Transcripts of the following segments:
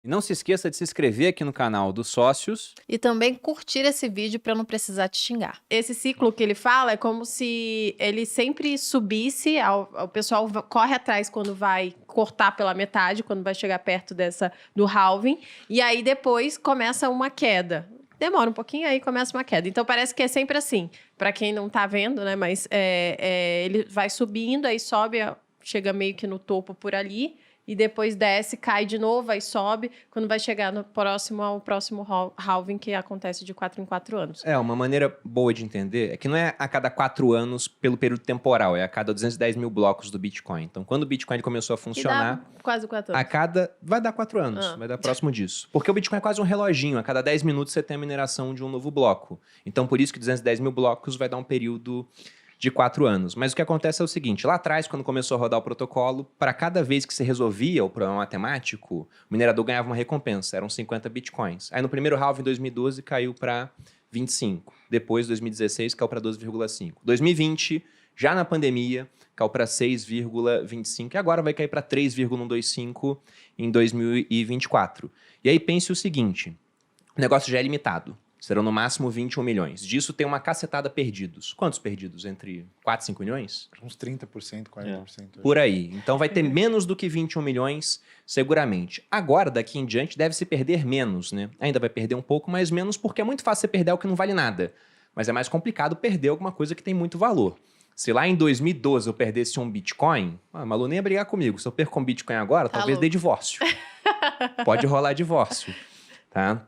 E não se esqueça de se inscrever aqui no canal dos sócios. E também curtir esse vídeo para não precisar te xingar. Esse ciclo que ele fala é como se ele sempre subisse, o pessoal corre atrás quando vai cortar pela metade, quando vai chegar perto do halving, e aí depois começa uma queda. Demora um pouquinho, aí começa uma queda. Então parece que é sempre assim, para quem não tá vendo, né? Mas ele vai subindo, aí sobe, chega meio que no topo por ali, e depois desce, cai de novo, aí sobe, quando vai chegar ao próximo halving, que acontece de 4 em 4 anos. Uma maneira boa de entender é que não é a cada 4 anos pelo período temporal, é a cada 210 mil blocos do Bitcoin. Então, quando o Bitcoin começou a funcionar... E dá quase 4 anos. Vai dar 4 anos, vai dar próximo disso. Porque o Bitcoin é quase um reloginho, a cada 10 minutos você tem a mineração de um novo bloco. Então, por isso que 210 mil blocos vai dar um período de 4 anos. Mas o que acontece é o seguinte, lá atrás, quando começou a rodar o protocolo, para cada vez que se resolvia o problema matemático, o minerador ganhava uma recompensa, eram 50 bitcoins. Aí no primeiro halving, em 2012, caiu para 25. Depois, 2016, caiu para 12,5. 2020, já na pandemia, caiu para 6,25. E agora vai cair para 3,125 em 2024. E aí pense o seguinte, o negócio já é limitado. Serão no máximo 21 milhões. Disso tem uma cacetada perdidos. Quantos perdidos? Entre 4 e 5 milhões? Uns 30%, 40%. Por aí. Então vai ter menos do que 21 milhões, seguramente. Agora, daqui em diante, deve se perder menos, né? Ainda vai perder um pouco, mas menos porque é muito fácil você perder algo que não vale nada. Mas é mais complicado perder alguma coisa que tem muito valor. Se lá em 2012 eu perdesse um Bitcoin, a Malu nem ia brigar comigo. Se eu perco um Bitcoin agora, talvez dê divórcio. Pode rolar divórcio, tá?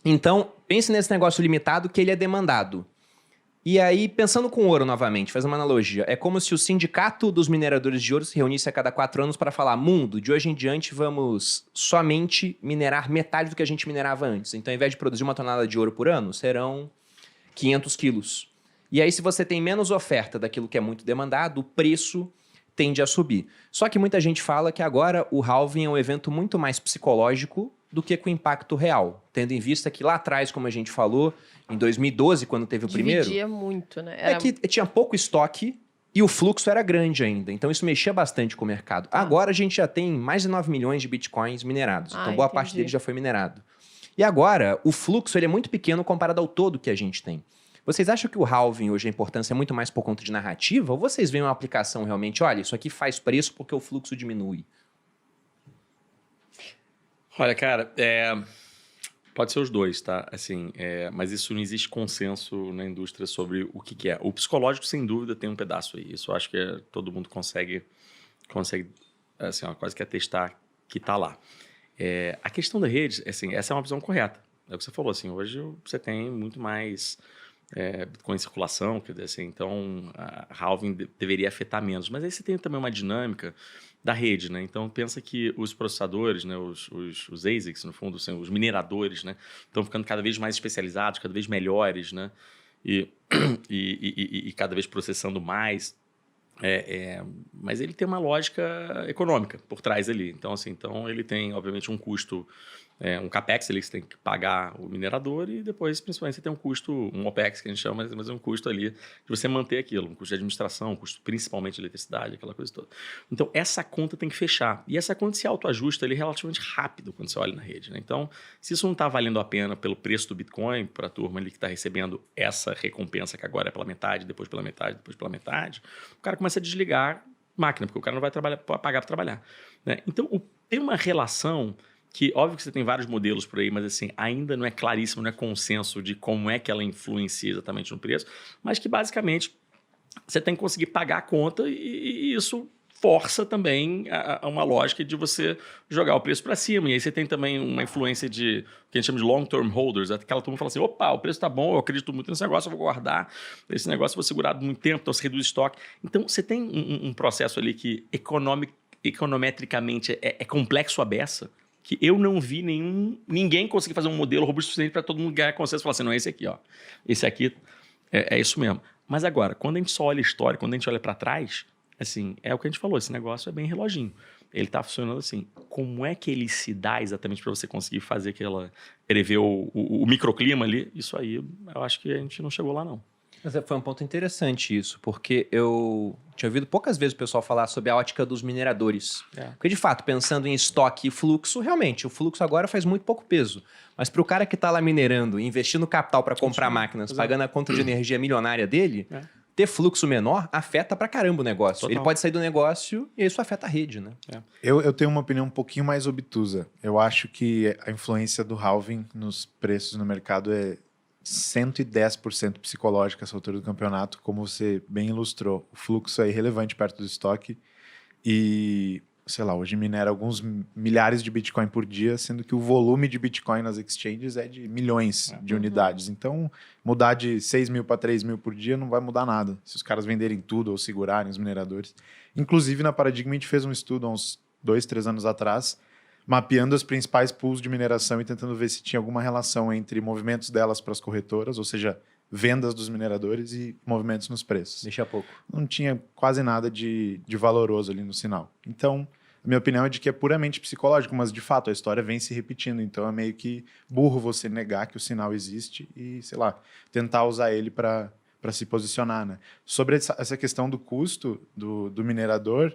Então, pense nesse negócio limitado que ele é demandado. E aí, pensando com ouro novamente, faz uma analogia. É como se o sindicato dos mineradores de ouro se reunisse a cada 4 anos para falar, mundo, de hoje em diante vamos somente minerar metade do que a gente minerava antes. Então, ao invés de produzir 1 tonelada de ouro por ano, serão 500 quilos. E aí, se você tem menos oferta daquilo que é muito demandado, o preço tende a subir. Só que muita gente fala que agora o halving é um evento muito mais psicológico do que com impacto real. Tendo em vista que lá atrás, como a gente falou, em 2012, quando teve o primeiro... Dividia muito, né? É que tinha pouco estoque e o fluxo era grande ainda. Então isso mexia bastante com o mercado. Agora a gente já tem mais de 9 milhões de bitcoins minerados. Então boa parte dele já foi minerado. E agora, o fluxo ele é muito pequeno comparado ao todo que a gente tem. Vocês acham que o halving hoje a importância é muito mais por conta de narrativa? Ou vocês veem uma aplicação realmente, olha, isso aqui faz preço porque o fluxo diminui? Olha, cara, pode ser os dois, tá? Assim, mas isso não existe consenso na indústria sobre o que é. O psicológico, sem dúvida, tem um pedaço aí. Isso eu acho que todo mundo consegue assim, quase que atestar que tá lá. A questão da rede, assim, essa é uma visão correta. É o que você falou, assim, hoje você tem muito mais Bitcoin em circulação, quer dizer, assim, então a halving deveria afetar menos. Mas aí você tem também uma dinâmica da rede, né? Então pensa que os processadores, né, os ASICs, no fundo, assim, os mineradores, né, estão ficando cada vez mais especializados, cada vez melhores, né? E cada vez processando mais. Mas ele tem uma lógica econômica por trás ali. Então, assim, ele tem, obviamente, um custo, um CAPEX ali que você tem que pagar o minerador e depois, principalmente, você tem um custo, um OPEX que a gente chama, mas é um custo ali de você manter aquilo, um custo de administração, um custo principalmente de eletricidade, aquela coisa toda. Então, essa conta tem que fechar. E essa conta se autoajusta ali relativamente rápido quando você olha na rede, né? Então, se isso não está valendo a pena pelo preço do Bitcoin, para a turma ali que está recebendo essa recompensa que agora é pela metade, depois pela metade, depois pela metade, o cara começa a desligar máquina, porque o cara não vai pagar para trabalhar, né? Então, tem uma relação que, óbvio que você tem vários modelos por aí, mas assim, ainda não é claríssimo, não é consenso de como é que ela influencia exatamente no preço, mas que basicamente você tem que conseguir pagar a conta e isso força também a uma lógica de você jogar o preço para cima. E aí você tem também uma influência de o que a gente chama de long-term holders. Aquela turma fala assim, opa, o preço está bom, eu acredito muito nesse negócio, eu vou guardar esse negócio, eu vou segurar por muito tempo, então você reduz estoque. Então você tem um processo ali que econometricamente é complexo a beça, que eu não vi ninguém conseguir fazer um modelo robusto o suficiente para todo mundo ganhar consenso e falar assim, não, esse aqui, ó, esse aqui é isso mesmo. Mas agora, quando a gente só olha a história, quando a gente olha para trás, assim, é o que a gente falou, esse negócio é bem reloginho. Ele está funcionando assim. Como é que ele se dá exatamente para você conseguir fazer prever o microclima ali? Isso aí, eu acho que a gente não chegou lá, não. Mas foi um ponto interessante isso, porque eu tinha ouvido poucas vezes o pessoal falar sobre a ótica dos mineradores. Porque, de fato, pensando em estoque e fluxo, realmente, o fluxo agora faz muito pouco peso. Mas para o cara que está lá minerando, investindo capital para comprar máquinas, pagando a conta de energia milionária dele, ter fluxo menor afeta pra caramba o negócio. Total. Ele pode sair do negócio e isso afeta a rede, né? Eu tenho uma opinião um pouquinho mais obtusa. Eu acho que a influência do halving nos preços no mercado é 110% psicológica essa altura do campeonato, como você bem ilustrou. O fluxo é irrelevante perto do estoque e, sei lá, hoje minera alguns milhares de Bitcoin por dia, sendo que o volume de Bitcoin nas exchanges é de milhões de unidades. Então, mudar de 6 mil para 3 mil por dia não vai mudar nada, se os caras venderem tudo ou segurarem os mineradores. Inclusive, na Paradigma, a gente fez um estudo há uns 2, 3 anos atrás, mapeando as principais pools de mineração e tentando ver se tinha alguma relação entre movimentos delas para as corretoras, ou seja, vendas dos mineradores e movimentos nos preços. Deixa pouco. Não tinha quase nada de valoroso ali no sinal. Então, a minha opinião é de que é puramente psicológico, mas de fato a história vem se repetindo. Então é meio que burro você negar que o sinal existe e, sei lá, tentar usar ele para se posicionar, né? Sobre essa questão do custo do minerador,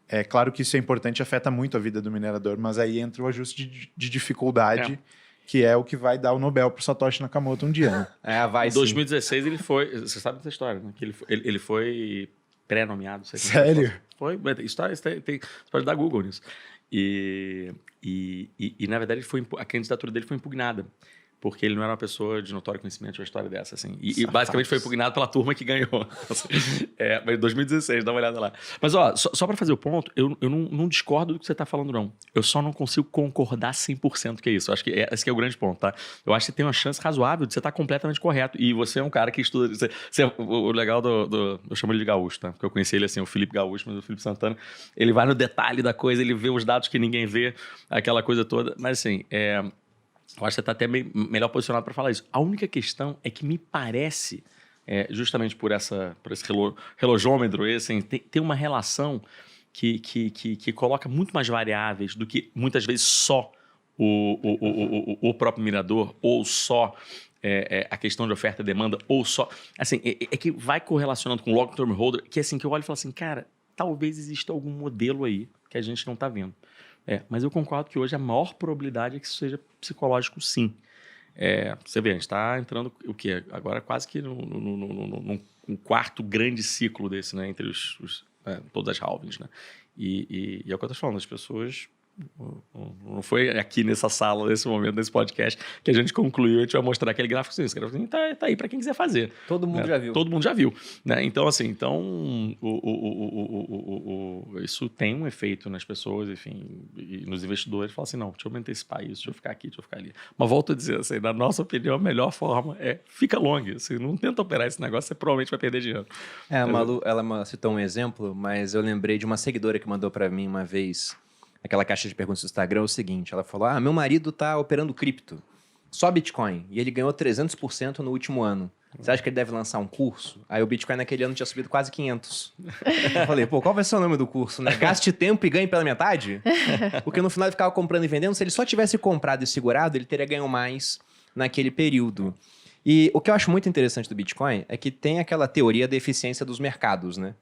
é claro que isso é importante, afeta muito a vida do minerador, mas aí entra o ajuste de dificuldade, que é o que vai dar o Nobel para o Satoshi Nakamoto um dia, né? Vai Em 2016 ele foi... Você sabe dessa história, né? Que ele foi pré-nomeado. Sério? Foi. História, tem, você pode dar Google nisso. E na verdade, a candidatura dele foi impugnada. Porque ele não era uma pessoa de notório conhecimento de uma história dessa, assim. E basicamente foi impugnado pela turma que ganhou. Mas em 2016, dá uma olhada lá. Mas, ó, só para fazer o ponto, eu não discordo do que você tá falando, não. Eu só não consigo concordar 100% que é isso. Eu acho que esse que é o grande ponto, tá? Eu acho que você tem uma chance razoável de você estar completamente correto. E você é um cara que estuda... o legal eu chamo ele de Gaúcho, tá? Porque eu conheci ele assim, o Felipe Gaúcho, mas o Felipe Santana, ele vai no detalhe da coisa, ele vê os dados que ninguém vê, aquela coisa toda. Mas, assim, eu acho que você está até melhor posicionado para falar isso. A única questão é que me parece, justamente por esse relojômetro, assim, tem uma relação que coloca muito mais variáveis do que muitas vezes só o próprio minerador ou só a questão de oferta e demanda ou só... Assim, é que vai correlacionando com o long-term holder, que assim, que eu olho e falo assim, cara, talvez exista algum modelo aí que a gente não está vendo. Mas eu concordo que hoje a maior probabilidade é que isso seja psicológico, sim. Você vê, a gente está entrando o quê? Agora quase que num quarto grande ciclo desse, né? Entre todas as halvings, né? E é o que eu estou falando, as pessoas... Não foi aqui nessa sala, nesse momento, nesse podcast, que a gente concluiu, a gente vai mostrar aquele gráfico assim, esse gráfico tá aí para quem quiser fazer. Todo mundo já viu. Todo mundo já viu. Né? Então, assim, isso tem um efeito nas pessoas, enfim, e nos investidores. Falam assim, não, deixa eu aumentar esse país, deixa eu ficar aqui, deixa eu ficar ali. Mas volto a dizer, assim, na nossa opinião, a melhor forma fica long. Assim, não tenta operar esse negócio, você provavelmente vai perder dinheiro. A Malu, ela citou um exemplo, mas eu lembrei de uma seguidora que mandou para mim uma vez... Aquela caixa de perguntas do Instagram é o seguinte, ela falou, meu marido tá operando cripto, só Bitcoin, e ele ganhou 300% no último ano. Você acha que ele deve lançar um curso? Aí o Bitcoin naquele ano tinha subido quase 500. Eu falei, qual vai ser o nome do curso, né? Gaste tempo e ganhe pela metade? Porque no final ele ficava comprando e vendendo, se ele só tivesse comprado e segurado, ele teria ganho mais naquele período. E o que eu acho muito interessante do Bitcoin é que tem aquela teoria da eficiência dos mercados, né?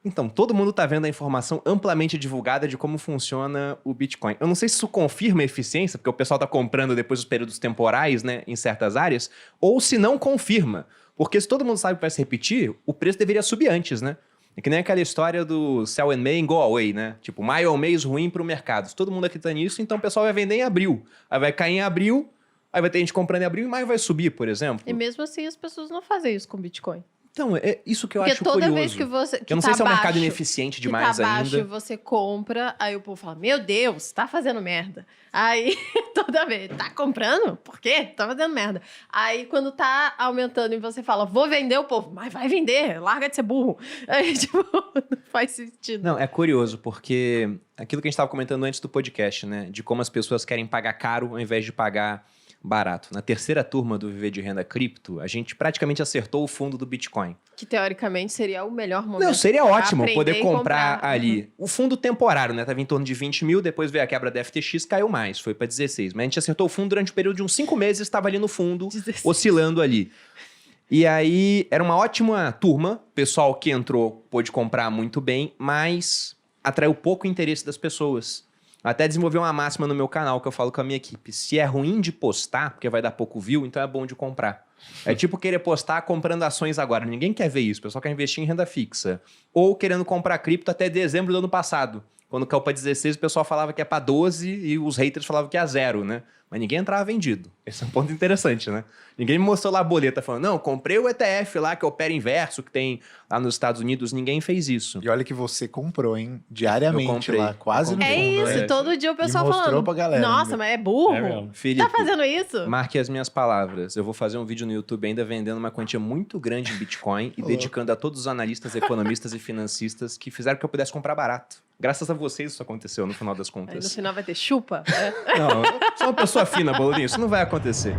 Então, todo mundo está vendo a informação amplamente divulgada de como funciona o Bitcoin. Eu não sei se isso confirma a eficiência, porque o pessoal está comprando depois dos períodos temporais, né, em certas áreas, ou se não confirma. Porque se todo mundo sabe que vai se repetir, o preço deveria subir antes, né? É que nem aquela história do sell in May and go away, né? Tipo, maio é um mês ruim para o mercado. Se todo mundo acredita nisso, então o pessoal vai vender em abril. Aí vai cair em abril, aí vai ter gente comprando em abril e maio vai subir, por exemplo. E mesmo assim as pessoas não fazem isso com Bitcoin. Então, é isso que eu Porque acho toda curioso. vez que você... eu não sei se é um mercado ineficiente demais que tá baixo, ainda. você compra, aí o povo fala, meu Deus, tá fazendo merda. Aí, toda vez, tá comprando? Por quê? Tá fazendo merda. Aí, quando tá aumentando e você fala, vou vender, o povo, mas vai vender, larga de ser burro. Aí, tipo, não faz sentido. Não, é curioso, porque aquilo que a gente estava comentando antes do podcast, né? De como as pessoas querem pagar caro ao invés de pagar barato. Na terceira turma do Viver de Renda Cripto, a gente praticamente acertou o fundo do Bitcoin. Que teoricamente seria o melhor momento. Não, seria ótimo aprender poder e comprar comprar. ali. O fundo temporário, né? Tava em torno de 20 mil, depois veio a quebra da FTX, caiu mais, foi para 16. Mas a gente acertou o fundo durante um período de uns 5 meses, estava ali no fundo, 16. oscilando ali. E aí, era uma ótima turma. O pessoal que entrou pôde comprar muito bem, mas atraiu pouco interesse das pessoas. Até desenvolvi uma máxima no meu canal que eu falo com a minha equipe. Se é ruim de postar, porque vai dar pouco view, então é bom de comprar. É tipo querer postar comprando ações agora. Ninguém quer ver isso. O pessoal quer investir em renda fixa. Ou querendo comprar cripto até dezembro do ano passado. Quando caiu para 16, o pessoal falava que é para 12 e os haters falavam que é 0, né? Mas ninguém entrava vendido. Esse é um ponto interessante, né? Ninguém me mostrou lá a boleta falando, não, comprei o ETF lá que opera inverso, que tem lá nos Estados Unidos. Ninguém fez isso. E olha que você comprou, hein? Diariamente Eu comprei. lá, quase Eu no comprei. É fundo, isso, né? todo dia o pessoal E mostrou falando. pra galera Nossa, ainda. mas é burro? É mesmo. Felipe, Tá fazendo isso? marque as minhas palavras. Eu vou fazer um vídeo no YouTube ainda vendendo uma quantia muito grande em Bitcoin e dedicando a todos os analistas, economistas e financistas que fizeram que eu pudesse comprar barato. Graças a vocês isso aconteceu no final das Aí no contas. final vai ter chupa? Não, eu sou uma pessoa fina, Bolorinho. Isso não vai acontecer.